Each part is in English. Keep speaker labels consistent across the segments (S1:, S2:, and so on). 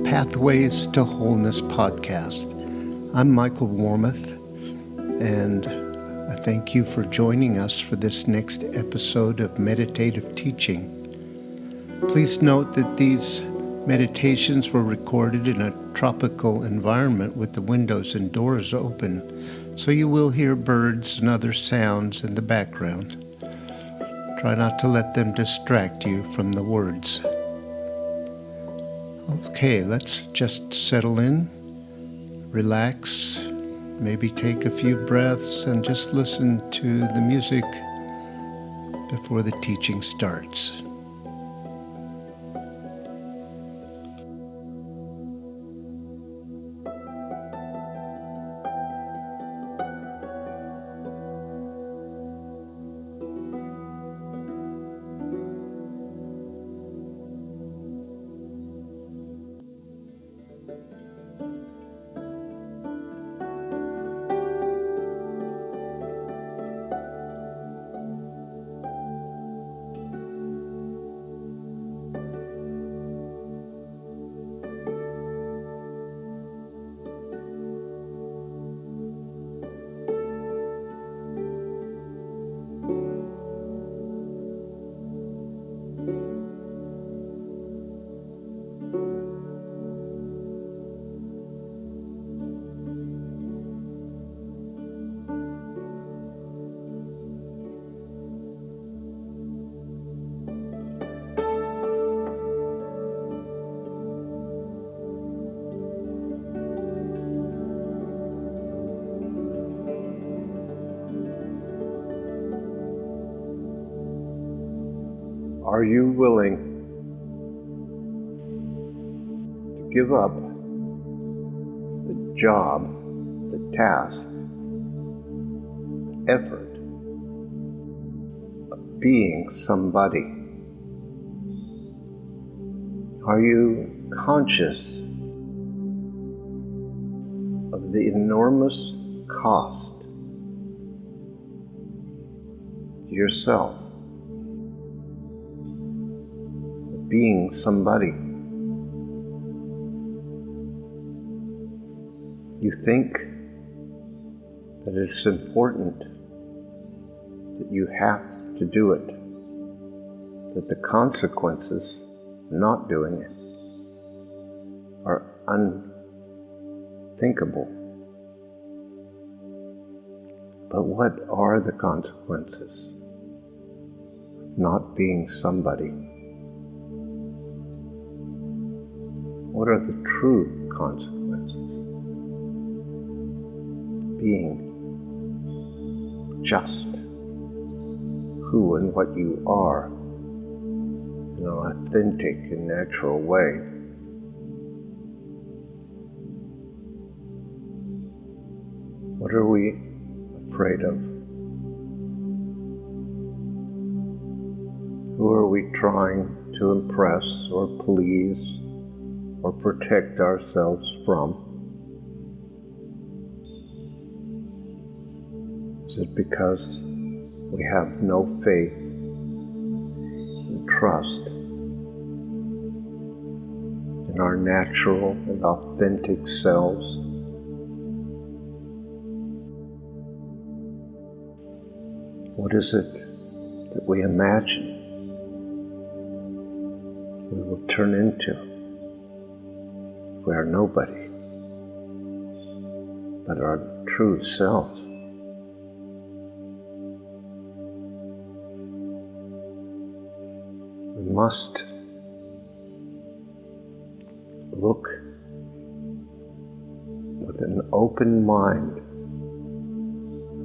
S1: Pathways to Wholeness podcast. I'm Michael Warmoth, and I thank you for joining us for this next episode of meditative teaching. Please note that these meditations were recorded in a tropical environment with the windows and doors open, so you will hear birds and other sounds in the background. Try not to let them distract you from the words. Okay, let's just settle in, relax, maybe take a few breaths and just listen to the music before the teaching starts. Are you willing to give up the job, the task, the effort of being somebody? Are you conscious of the enormous cost to yourself being somebody? You think that it's important that you have to do it, that the consequences of not doing it are unthinkable. But what are the consequences of not being somebody? What are the true consequences? Being just who and what you are in an authentic and natural way. What are we afraid of? Who are we trying to impress or please or protect ourselves from? Is it because we have no faith and trust in our natural and authentic selves? What is it that we imagine we will turn into? We are nobody, but our true selves. We must look with an open mind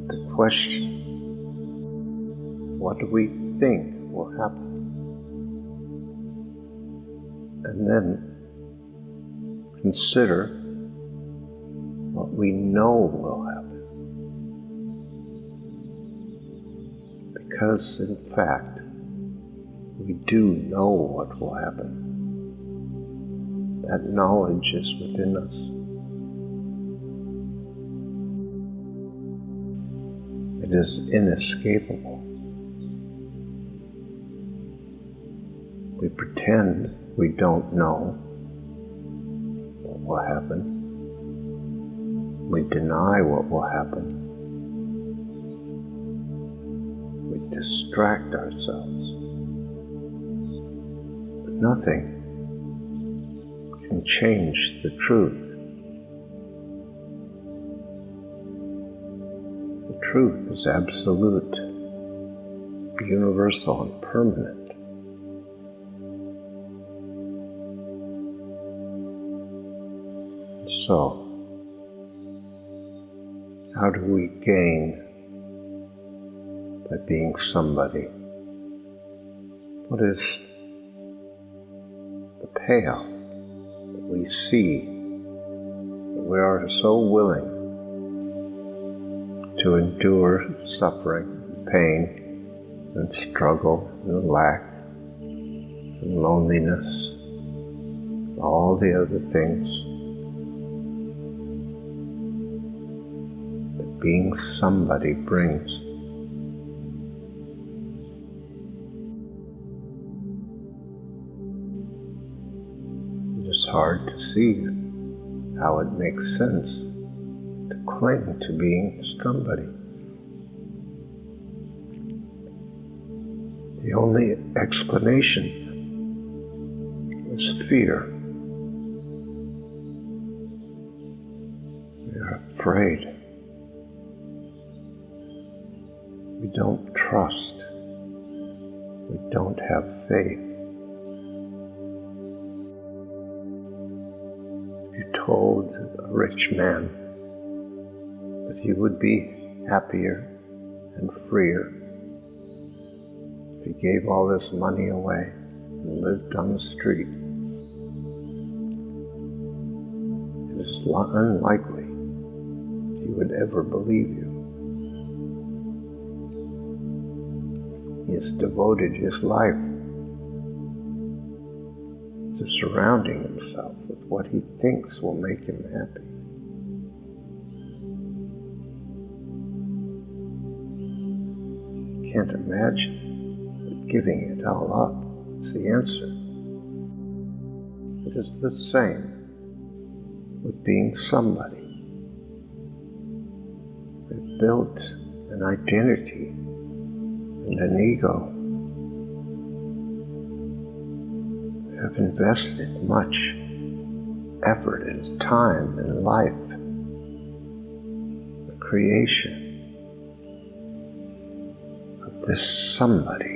S1: at the question, what do we think will happen? And then consider what we know will happen. Because, in fact, we do know what will happen. That knowledge is within us. It is inescapable. We pretend we don't know, will happen. We deny what will happen. We distract ourselves. But nothing can change the truth. The truth is absolute, universal, and permanent. So, how do we gain by being somebody? What is the payoff that we see, that we are so willing to endure suffering, pain, and struggle, and lack, and loneliness, all the other things that being somebody brings? It's hard to see how it makes sense to cling to being somebody. The only explanation is fear. We are afraid. We don't trust. We don't have faith. If you told a rich man that he would be happier and freer if he gave all his money away and lived on the street, it is unlikely he would ever believe you. He has devoted his life to surrounding himself with what he thinks will make him happy. He can't imagine that giving it all up is the answer. It is the same with being somebody. We've built an identity and an ego. We have invested much effort and time and life, the creation of this somebody.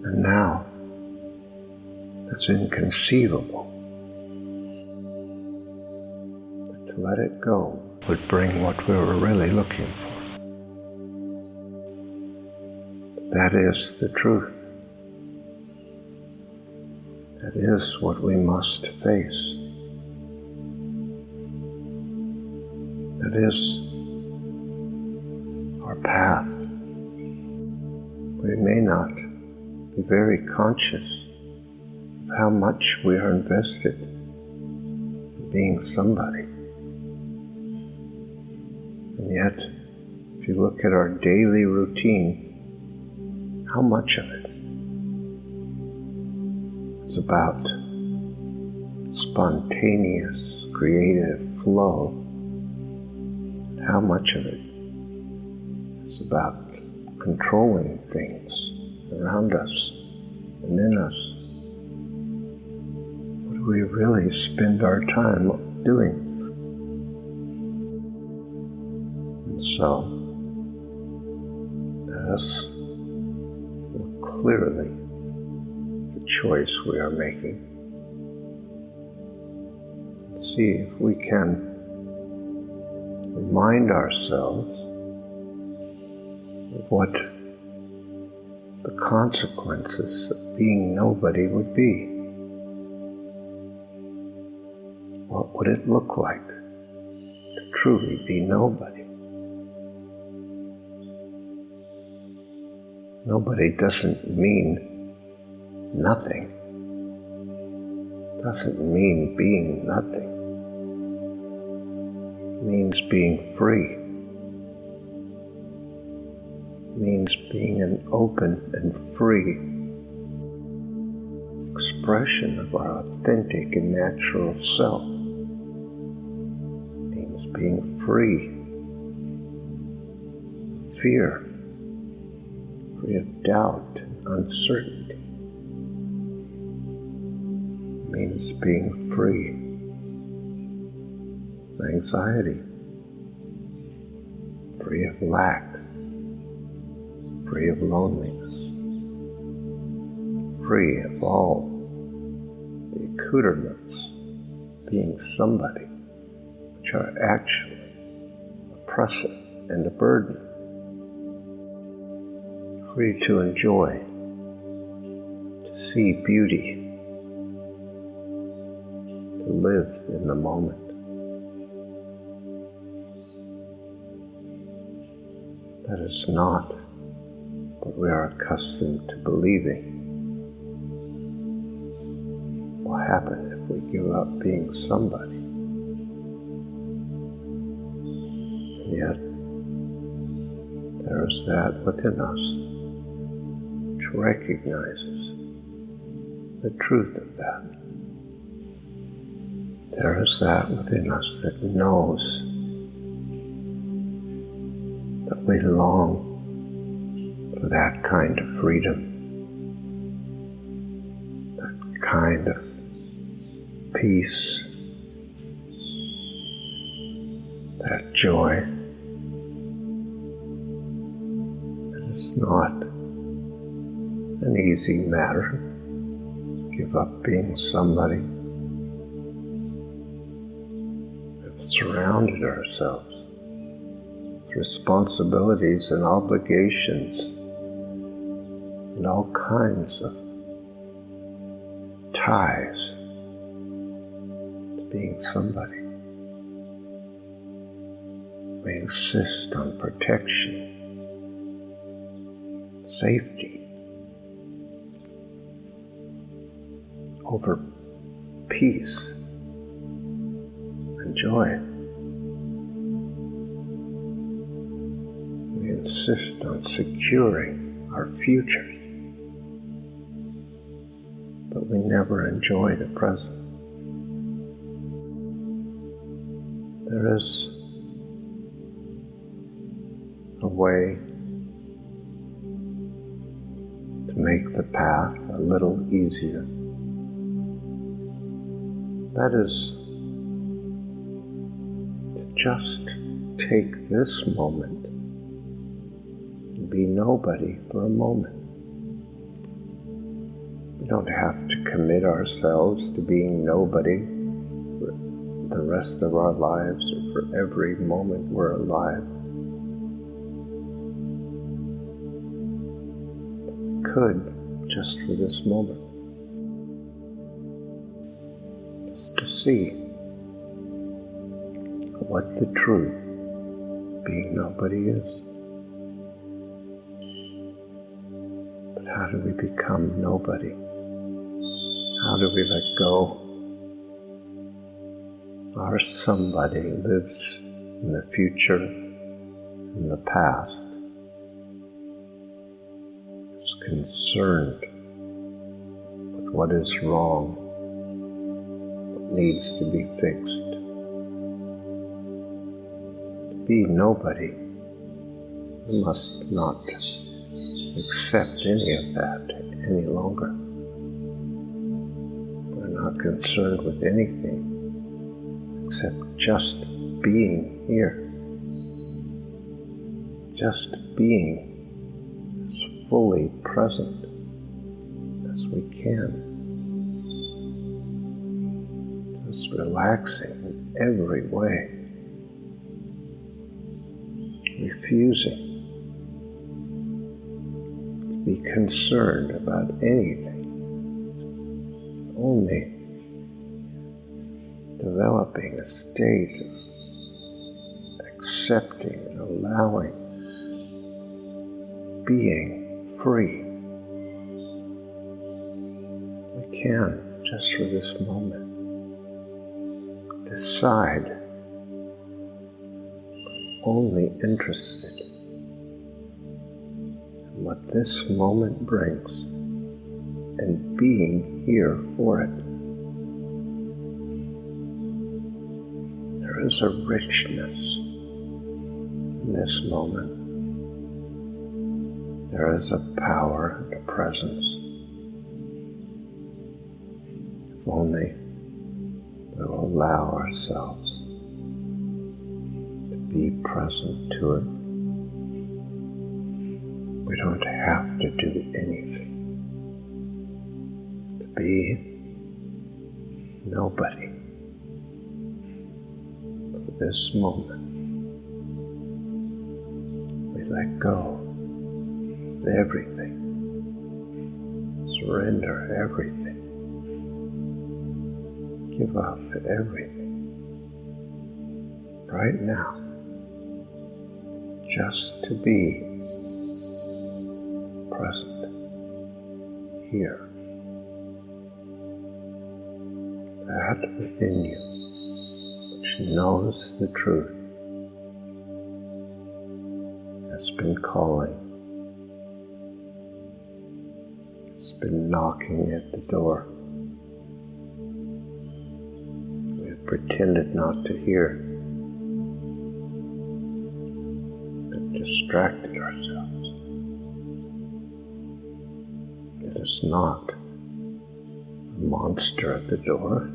S1: And now it's inconceivable that to let it go would bring what we were really looking for. That is the truth. That is what we must face. That is our path. We may not be very conscious of how much we are invested in being somebody. And yet, if you look at our daily routine, how much of it is about spontaneous, creative flow, and how much of it is about controlling things around us and in us? What do we really spend our time doing? And so, let us look clearly at the choice we are making and see if we can remind ourselves of what the consequences of being nobody would be. What would it look like to truly be nobody? Nobody doesn't mean nothing. Doesn't mean being nothing. It means being free. It means being an open and free expression of our authentic and natural self. It means being free of fear, free of doubt and uncertainty. It means being free of anxiety, free of lack, free of loneliness, free of all the accoutrements, being somebody, which are actually oppressive and a burden. Free to enjoy, to see beauty, to live in the moment. That is not what we are accustomed to believing will happen if we give up being somebody. And yet, there is that within us which recognizes the truth of that. There is that within us that knows that we long for that kind of freedom, that kind of peace, that joy. It is not an easy matter to give up being somebody. We've surrounded ourselves with responsibilities and obligations and all kinds of ties to being somebody. We insist on protection, safety, over peace and joy. We insist on securing our futures, but we never enjoy the present. There is a way to make the path a little easier. That is to just take this moment and be nobody for a moment. We don't have to commit ourselves to being nobody for the rest of our lives or for every moment we're alive. Could, just for this moment, just to see what the truth being nobody is. But how do we become nobody? How do we let go? Our somebody lives in the future, in the past, is concerned with what is wrong, what needs to be fixed. To be nobody, we must not accept any of that any longer. We're not concerned with anything except just being here. Just being as fully present as we can. Just relaxing in every way. Refusing to be concerned about anything. Only developing a state of accepting and allowing, being free. We can, just for this moment, decide we're only interested in what this moment brings. and being here for it. There is a richness in this moment. There is a power and a presence. If only we will allow ourselves to be present to it. We don't have to do anything. To be nobody. For this moment, we let go of everything. Surrender everything. Give up everything. Right now. Just to be present here. That within you which knows the truth has been calling. It's been knocking at the door. We have pretended not to hear. We've distracted ourselves. It is not a monster at the door.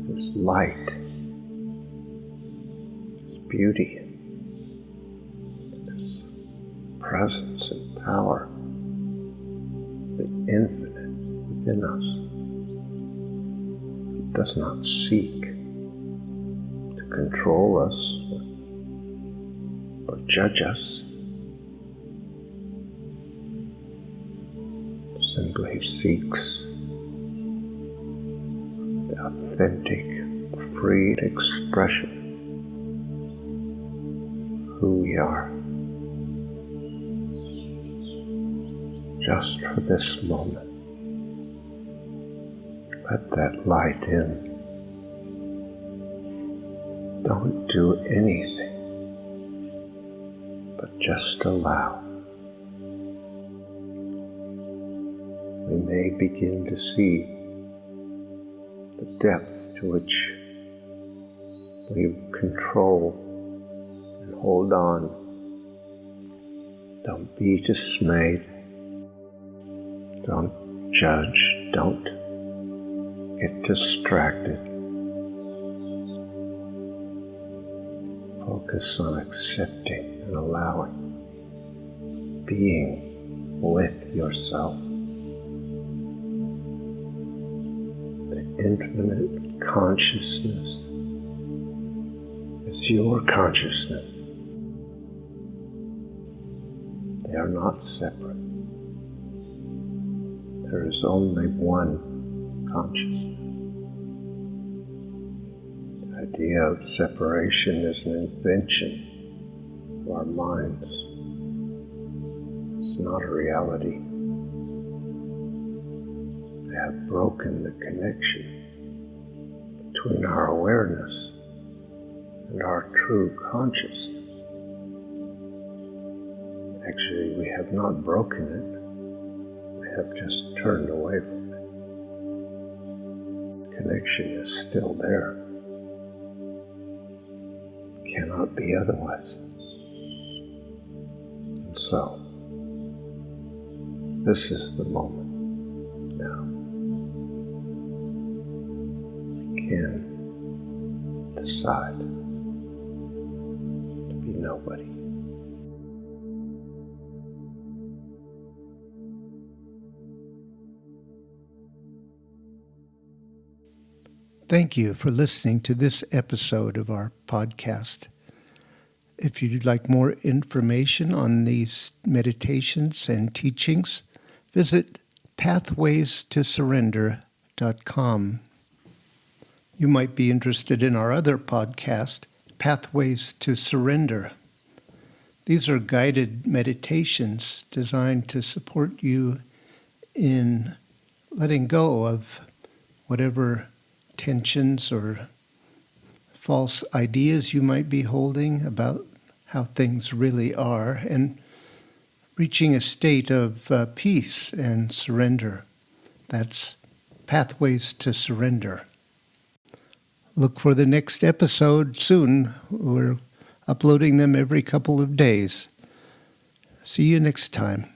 S1: It is light. It is beauty. It is presence and power. The infinite within us. It does not seek to control us or judge us. Simply seeks the authentic, free expression of who we are. Just for this moment, let that light in. Don't do anything, but just allow. We may begin to see the depth to which we control and hold on. Don't be dismayed. Don't judge. Don't get distracted. Focus on accepting and allowing, being with yourself. Infinite consciousness is your consciousness. They are not separate. There is only one consciousness. The idea of separation is an invention of our minds. It's not a reality. We have broken the connection between our awareness and our true consciousness. Actually, we have not broken it. We have just turned away from it. Connection is still there. It cannot be otherwise. And so, this is the moment now. Can decide to be nobody. Thank you for listening to this episode of our podcast. If you'd like more information on these meditations and teachings, visit pathwaystosurrender.com. You might be interested in our other podcast, Pathways to Surrender. These are guided meditations designed to support you in letting go of whatever tensions or false ideas you might be holding about how things really are, and reaching a state of peace and surrender. That's Pathways to Surrender. Look for the next episode soon. We're uploading them every couple of days. See you next time.